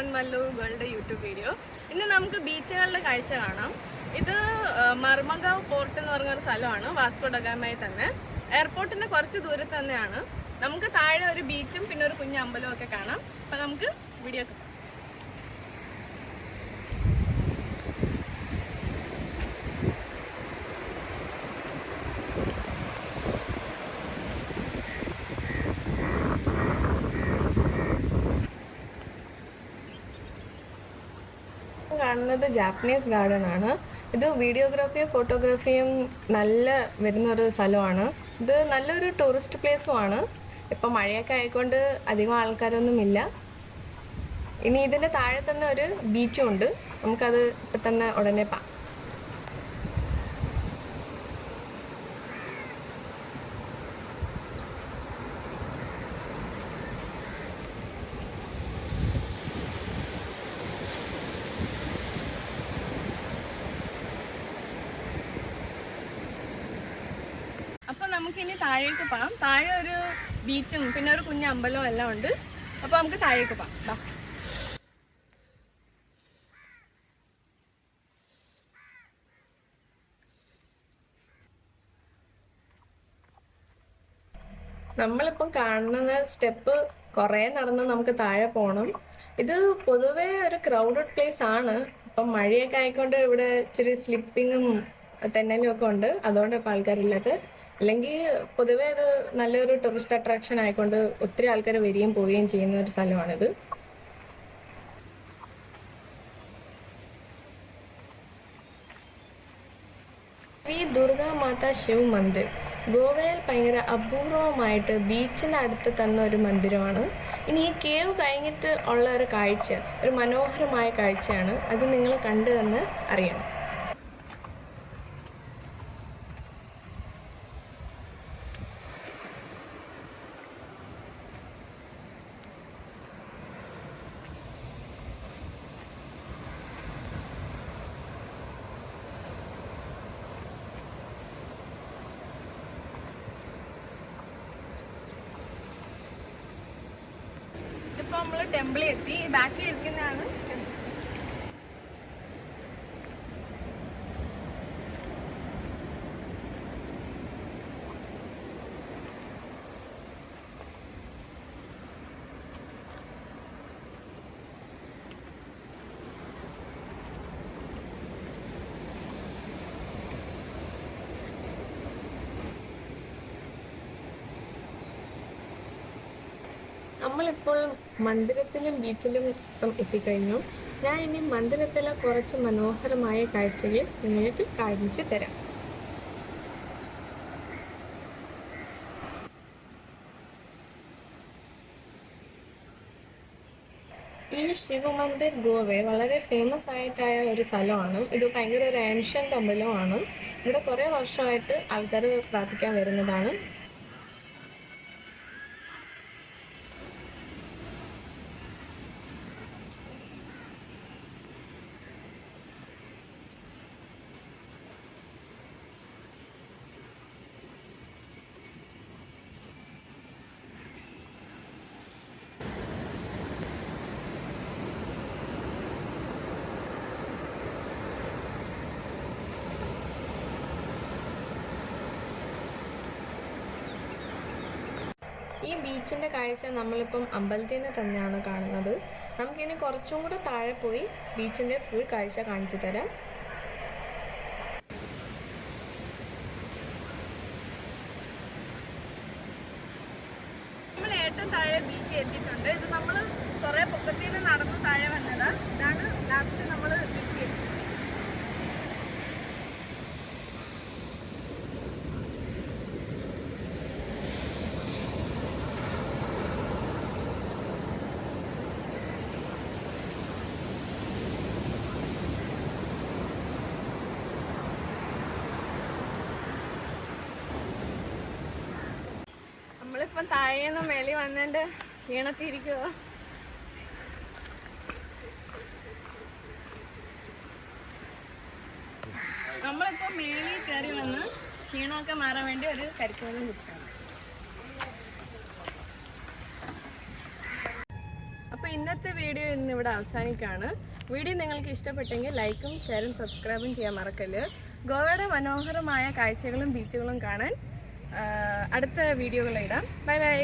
മോൻ Mallu world YouTube video. ഇന്ന് നമുക്ക് ബീച്ചുകളുടെ കാഴ്ച കാണാം. ഇത് മർമഗാവ് പോർട്ട് എന്ന് പറഞ്ഞൊരു സ്ഥലമാണ്, വാസ്കോ ഡ ഗാമയിൽ തന്നെ. എയർപോർട്ടിന് കുറച്ച് ദൂരത്ത് തന്നെയാണ്. നമുക്ക് താഴെ ഒരു ബീച്ചും പിന്നെ ഒരു കുഞ്ഞു അമ്പലവും ഒക്കെ കാണാം. അപ്പം നമുക്ക് വീഡിയോ കാണാം. കാണുന്നത് ജാപ്പനീസ് ഗാർഡൻ ആണ്. ഇത് വീഡിയോഗ്രാഫിയും ഫോട്ടോഗ്രാഫിയും നല്ല വരുന്നൊരു സ്ഥലമാണ്. ഇത് നല്ലൊരു ടൂറിസ്റ്റ് പ്ലേസും ആണ്. ഇപ്പം മഴയൊക്കെ ആയിക്കൊണ്ട് അധികം ആൾക്കാരൊന്നുമില്ല. ഇനി ഇതിൻ്റെ താഴെ തന്നെ ഒരു ബീച്ചും ഉണ്ട്. നമുക്കത് ഇപ്പം തന്നെ ഉടനെ പാം. അപ്പം നമുക്കിനി താഴേക്ക് പോകാം. താഴെ ഒരു ബീച്ചും പിന്നെ ഒരു കുഞ്ഞു അമ്പലവും എല്ലാം ഉണ്ട്. അപ്പോൾ നമുക്ക് താഴേക്ക് പോകാം. നമ്മളിപ്പം കാണുന്ന സ്റ്റെപ്പ് കുറേ നടന്ന് നമുക്ക് താഴെ പോകണം. ഇത് പൊതുവേ ഒരു ക്രൗഡഡ് പ്ലേസ് ആണ്. ഇപ്പം മഴയൊക്കെ ആയിക്കൊണ്ട് ഇവിടെ ഇച്ചിരി സ്ലിപ്പിങ്ങും തെന്നലും ഒക്കെ ഉണ്ട്. അതുകൊണ്ട് ഇപ്പം ആൾക്കാരില്ലാത്ത. അല്ലെങ്കിൽ പൊതുവേ ഇത് നല്ലൊരു ടൂറിസ്റ്റ് അട്രാക്ഷൻ ആയിക്കൊണ്ട് ഒത്തിരി ആൾക്കാർ വരികയും പോവുകയും ചെയ്യുന്ന ഒരു സ്ഥലമാണിത്. ശ്രീ ദുർഗാ മാതാ ശിവ് മന്ദിർ ഗോവയിൽ ഭയങ്കര അപൂർവമായിട്ട് ബീച്ചിൻ്റെ അടുത്ത് തന്ന ഒരു മന്ദിരമാണ്. ഇനി ഈ കേവ് കഴിഞ്ഞിട്ട് ഉള്ള ഒരു കാഴ്ച ഒരു മനോഹരമായ കാഴ്ചയാണ്. അത് നിങ്ങൾ കണ്ടു തന്നെ അറിയണം. ഇപ്പോൾ നമ്മൾ ടെമ്പിളിൽ എത്തി. ബാക്കിൽ ഇരിക്കുന്നതാണ് നമ്മളിപ്പോൾ മന്ദിരത്തിലും ബീച്ചിലും എത്തിക്കഴിഞ്ഞു. ഞാൻ ഇനി മന്ദിരത്തിലെ കുറച്ച് മനോഹരമായ കാഴ്ചകൾ നിങ്ങൾക്ക് കാണിച്ചു തരാം. ഈ ശിവമന്ദിർ ഗോവയിൽ വളരെ ഫേമസ് ആയിട്ടായ ഒരു സ്ഥലമാണ്. ഇത് ഭയങ്കര ഒരു ഏൻഷ്യൻ്റ് അമ്പലമാണ്. ഇവിടെ കുറേ വർഷമായിട്ട് ആൾക്കാർ പ്രാർത്ഥിക്കാൻ വരുന്നതാണ്. ഈ ബീച്ചിൻ്റെ കാഴ്ച നമ്മളിപ്പം അമ്പലത്തിൽ നിന്ന് തന്നെയാണ് കാണുന്നത്. നമുക്കിനി കുറച്ചും കൂടെ താഴെ പോയി ബീച്ചിൻ്റെ ഫുൾ കാഴ്ച കാണിച്ചു തരാം. നമ്മൾ ഏറ്റവും താഴെ ബീച്ച് എത്തിയിട്ടുണ്ട്. ഇത് നമ്മൾ കുറേ പൊക്കത്തിൽ നിന്ന് നടന്ന് താഴെ വന്നതാണ്. ഇതാണ് ലാസ്റ്റ് നമ്മൾ ബീച്ച് എത്തി. നമ്മളിപ്പം താഴേന്ന് മേളി വന്നതിൻ്റെ ക്ഷീണത്തിരിക്കുക. നമ്മളിപ്പോൾ മേളി കയറി വന്ന് ക്ഷീണമൊക്കെ മാറാൻ വേണ്ടി ഒരു കരിക്കുവെള്ളം കുടിക്കണം. അപ്പോൾ ഇന്നത്തെ വീഡിയോ ഇന്നിവിടെ അവസാനിക്കുകയാണ്. വീഡിയോ നിങ്ങൾക്ക് ഇഷ്ടപ്പെട്ടെങ്കിൽ ലൈക്കും ഷെയറും സബ്സ്ക്രൈബും ചെയ്യാൻ മറക്കല്ല്. ഗോവയുടെ മനോഹരമായ കാഴ്ചകളും ബീച്ചുകളും കാണാൻ അടുത്ത വീഡിയോകളിലിടാം. Bye bye.